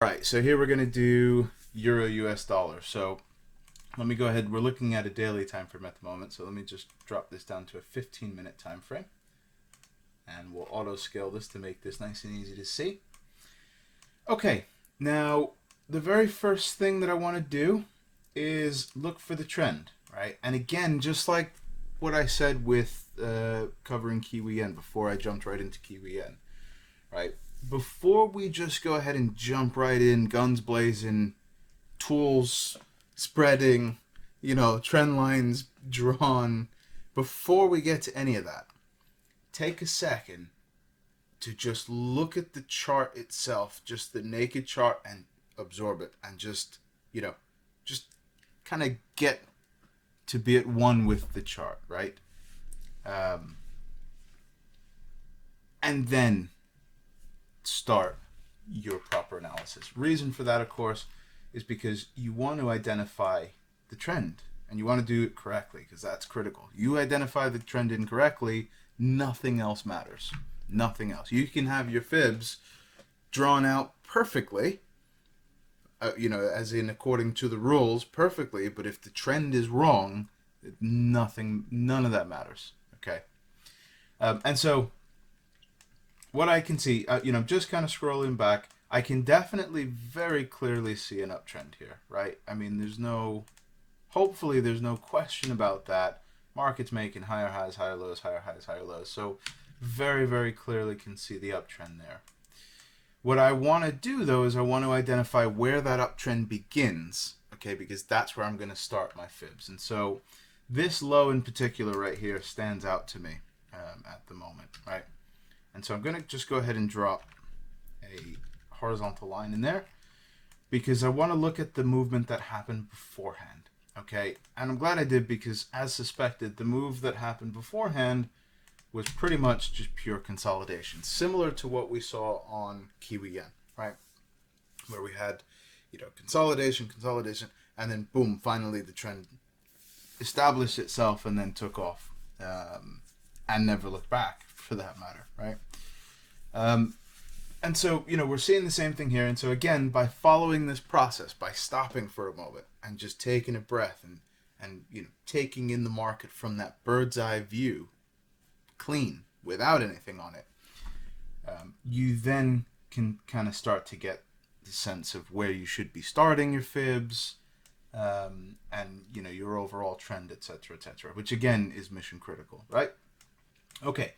Right, so here we're going to do Euro US dollar. So let me go ahead. We're looking at a daily time frame at the moment. So let me just drop this down to a 15-minute time frame. And we'll auto scale this to make this nice and easy to see. Okay, now the very first thing that I want to do is look for the trend, right? And again, just like what I said with covering Kiwi Yen before I jumped right into Kiwi Yen, right? Before we just go ahead and jump right in, guns blazing, tools spreading, trend lines drawn, before we get to any of that, take a second to just look at the chart itself, just the naked chart, and absorb it, and just kind of get to be at one with the chart, right? And then start your proper analysis. Reason for that, of course, is because you want to identify the trend, and you want to do it correctly, because that's critical. You identify the trend incorrectly, nothing else matters. Nothing else. You can have your fibs drawn out perfectly, as in according to the rules perfectly, but if the trend is wrong, none of that matters. Okay. And so what I can see, just kind of scrolling back, I can definitely very clearly see an uptrend here, right? I mean, hopefully there's no question about that. Market's making higher highs, higher lows, higher highs, higher lows. So very, very clearly can see the uptrend there. What I want to do, though, is I want to identify where that uptrend begins, okay, because that's where I'm going to start my fibs. And so this low in particular right here stands out to me at the moment, right? And so I'm going to just go ahead and drop a horizontal line in there because I want to look at the movement that happened beforehand, okay? And I'm glad I did, because as suspected, the move that happened beforehand was pretty much just pure consolidation, similar to what we saw on Kiwi Yen, right? Where we had, consolidation, and then boom, finally the trend established itself and then took off, and never looked back, for that matter, right? And so, we're seeing the same thing here. And so again, by following this process, by stopping for a moment and just taking a breath and taking in the market from that bird's eye view, clean, without anything on it, you then can kind of start to get the sense of where you should be starting your fibs, and your overall trend, etc., which again is mission critical, right? Okay,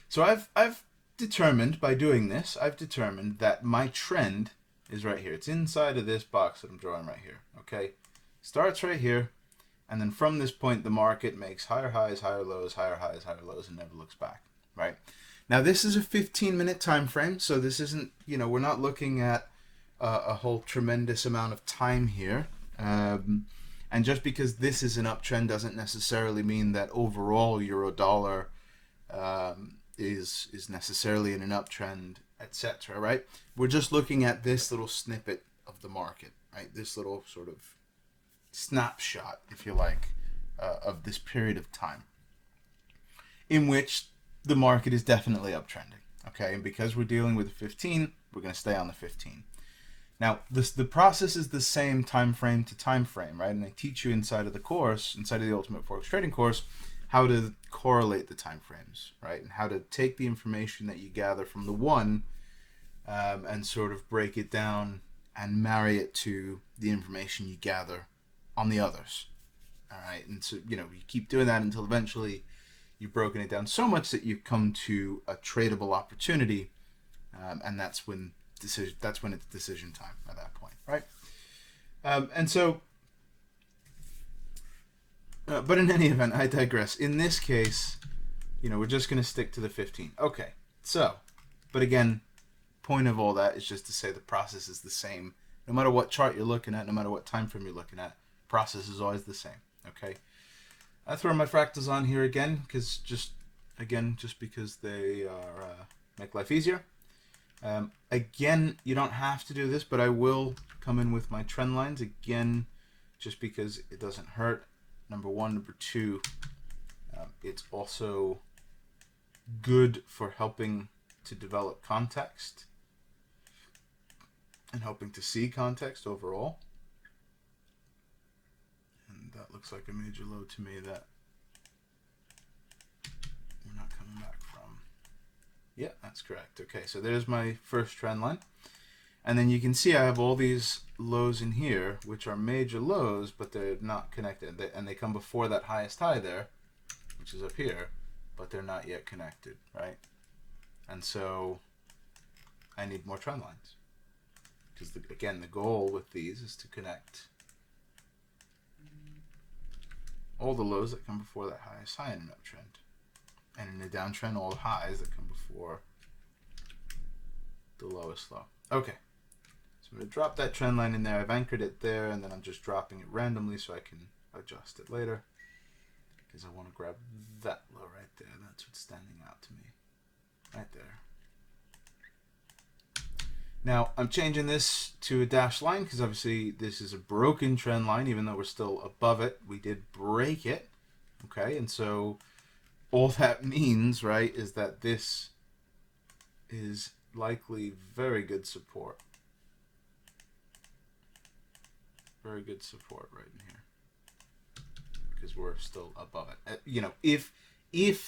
so I've determined, by doing this, that my trend is right here. It's inside of this box that I'm drawing right here. Okay, starts right here. And then from this point, the market makes higher highs, higher lows, higher highs, higher lows, and never looks back, right? Now, this is a 15-minute time frame, so this isn't, we're not looking at a whole tremendous amount of time here. And just because this is an uptrend doesn't necessarily mean that overall euro dollar is necessarily in an uptrend, etc., right? We're just looking at this little snippet of the market, right? This little sort of snapshot, if you like, of this period of time in which the market is definitely uptrending, okay? And because we're dealing with 15, we're going to stay on the 15. Now, the process is the same time frame to time frame, right? And they teach you inside of the course, inside of the Ultimate Forex Trading course, how to correlate the time frames, right? And how to take the information that you gather from the one and sort of break it down and marry it to the information you gather on the others. All right, and so you keep doing that until eventually you've broken it down so much that you come to a tradable opportunity, and that's when it's decision time at that point, right? And so, but in any event, I digress. In this case, we're just going to stick to the 15. Okay, so, but again, point of all that is just to say the process is the same, no matter what chart you're looking at, no matter what time frame you're looking at. Process is always the same. Okay, I throw my fractals on here again because because they are make life easier. Again, you don't have to do this, but I will come in with my trend lines again, just because it doesn't hurt. Number one, number two, it's also good for helping to develop context and hoping to see context overall. And that looks like a major low to me that we're not coming back from. Yeah, that's correct. Okay, so there's my first trend line. And then you can see I have all these lows in here, which are major lows, but they're not connected. And they come before that highest high there, which is up here, but they're not yet connected, right? And so I need more trend lines. Because, again, the goal with these is to connect all the lows that come before that highest high in an uptrend. And in a downtrend, all the highs that come before the lowest low. Okay. So I'm going to drop that trend line in there. I've anchored it there, and then I'm just dropping it randomly so I can adjust it later. Because I want to grab that low right there. That's what's standing out to me. Right there. Now, I'm changing this to a dashed line because obviously this is a broken trend line, even though we're still above it. We did break it. Okay, and so all that means, right, is that this is likely very good support. Very good support right in here. Because we're still above it. You know, if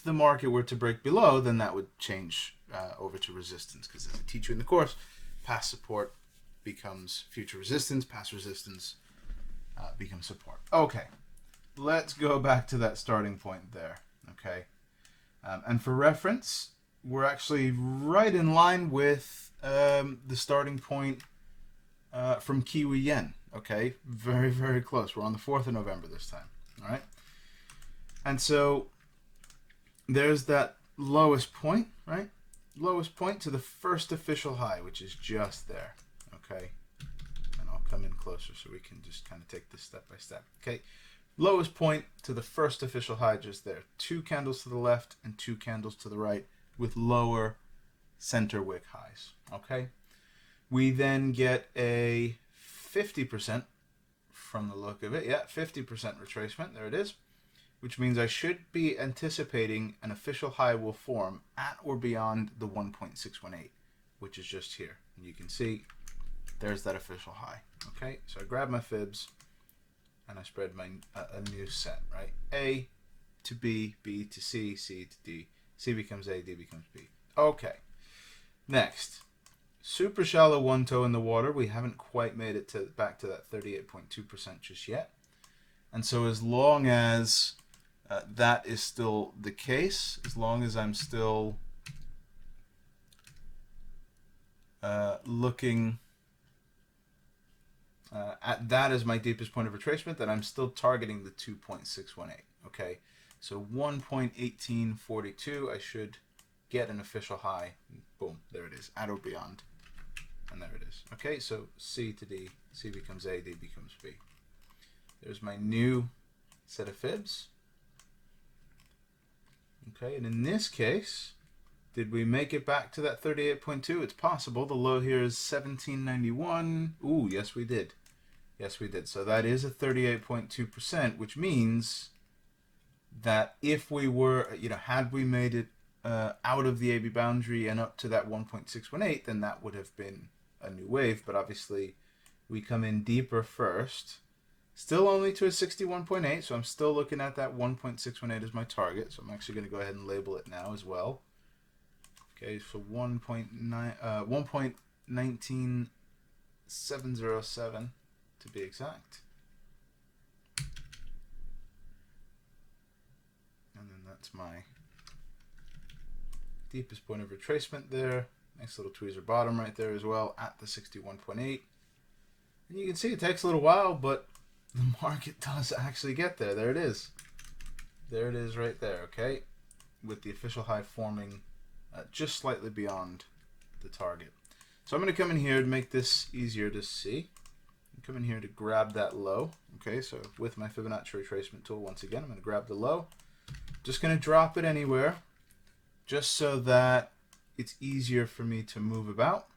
the market were to break below, then that would change over to resistance. Because as I teach you in the course, past support becomes future resistance. Past resistance becomes support. Okay, let's go back to that starting point there. Okay, and for reference, we're actually right in line with the starting point from Kiwi Yen. Okay, very, very close. We're on the 4th of November this time. All right, and so there's that lowest point, right? Lowest point to the first official high, which is just there. Okay, and I'll come in closer so we can just kind of take this step by step. Okay, lowest point to the first official high just there. 2 candles to the left and 2 candles to the right with lower center wick highs. Okay, we then get a 50% from the look of it. Yeah, 50% retracement. There it is. Which means I should be anticipating an official high will form at or beyond the 1.618, which is just here. And you can see there's that official high. Okay, so I grab my fibs and I spread my a new set, right? A to B, B to C, C to D. C becomes A, D becomes B. Okay, next. Super shallow one toe in the water. We haven't quite made it back to that 38.2% just yet. And so as long as that is still the case, as long as I'm still looking at that as my deepest point of retracement, then I'm still targeting the 2.618. Okay, so 1.1842, I should get an official high. Boom, there it is, at or beyond. And there it is. Okay, so C to D, C becomes A, D becomes B. There's my new set of fibs. Okay, and in this case, did we make it back to that 38.2? It's possible. The low here is 1791. Ooh, yes we did. Yes we did. So that is a 38.2%, which means that if we were, you know, had we made it out of the AB boundary and up to that 1.618, then that would have been a new wave. But obviously, we come in deeper first. Still only to a 61.8, so I'm still looking at that 1.618 as my target. So I'm actually going to go ahead and label it now as well. Okay, so 1.19707 to be exact. And then that's my deepest point of retracement there. Nice little tweezer bottom right there as well at the 61.8. And you can see it takes a little while, but the market does actually get there. There it is. There it is right there, okay? With the official high forming just slightly beyond the target. So I'm going to come in here to make this easier to see. I'm coming here to grab that low. Okay, so with my Fibonacci retracement tool, once again, I'm going to grab the low. Just going to drop it anywhere, just so that it's easier for me to move about.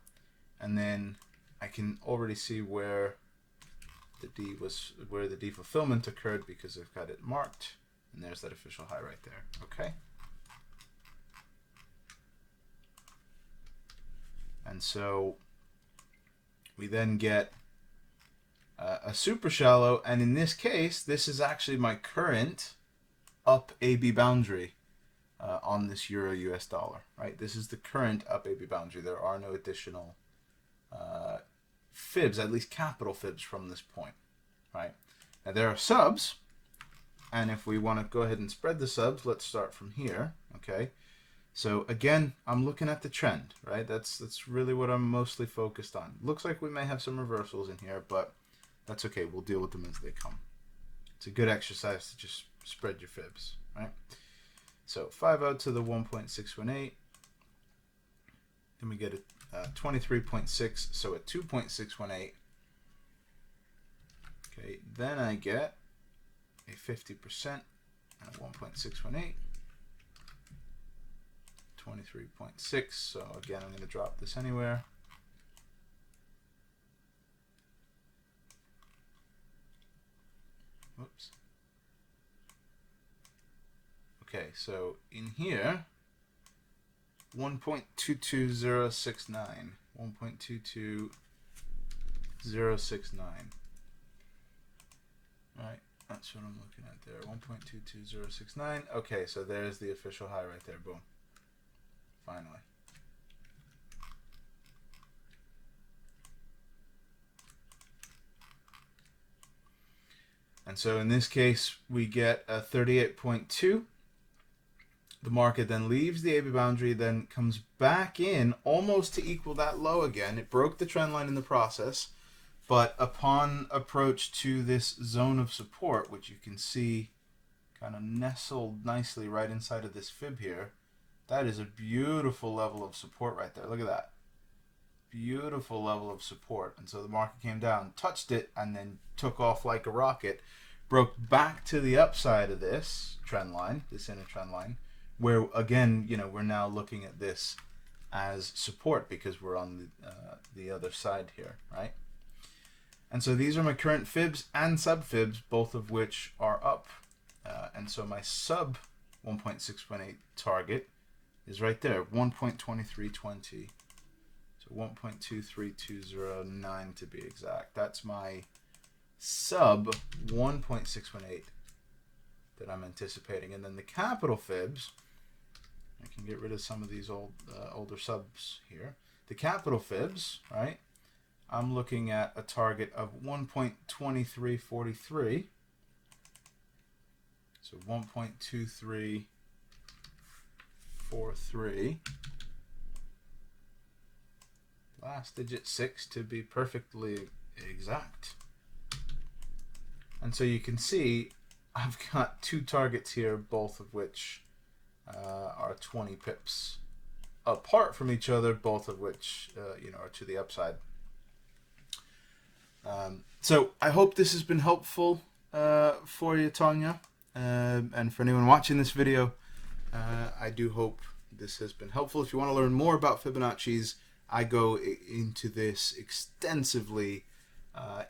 And then I can already see where the D fulfillment occurred because I've got it marked, and there's that official high right there. Okay, and so We then get a super shallow, and in this case, this is actually my current up AB boundary on this euro US dollar, right? This is the current up AB boundary. There are no additional fibs, at least capital fibs from this point, right? Now there are subs, and if we want to go ahead and spread the subs, let's start from here, okay? So again, I'm looking at the trend, right? That's really what I'm mostly focused on. Looks like we may have some reversals in here, but that's okay. We'll deal with them as they come. It's a good exercise to just spread your fibs, right? So 5 out to the 1.618. Then we get a 23.6, so a 2.618. Okay, then I get a 50% and a 1.618. 23.6, so again, I'm going to drop this anywhere. Whoops. Okay, so in here, 1.22069. 1.22069. Right, that's what I'm looking at there. 1.22069. Okay, so there's the official high right there. Boom. Finally. And so in this case, we get a 38.2. The market then leaves the AB boundary, then comes back in almost to equal that low again. It broke the trend line in the process, but upon approach to this zone of support, which you can see kind of nestled nicely right inside of this fib here, that is a beautiful level of support right there. Look at that. Beautiful level of support. And so the market came down, touched it, and then took off like a rocket, broke back to the upside of this trend line, this inner trend line, where again, you know, we're now looking at this as support because we're on the other side here, right? And so these are my current fibs and sub fibs, both of which are up. And so my sub 1.618 target is right there, 1.2320. So 1.23209 to be exact. That's my sub 1.618 that I'm anticipating. And then the capital fibs, I can get rid of some of these older subs here. The capital fibs, right? I'm looking at a target of 1.2343. So 1.2343. Last digit 6 to be perfectly exact. And so you can see I've got two targets here, both of which are 20 pips apart from each other, both of which you know, are to the upside. So I hope this has been helpful for you, Tanya, and for anyone watching this video. I do hope this has been helpful. If you want to learn more about Fibonacci's, I go into this extensively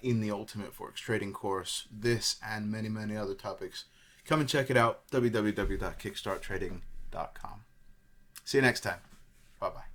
in the Ultimate Forex Trading course, this and many, many other topics. Come and check it out, www.kickstarttrading.com. See you next time. Bye-bye.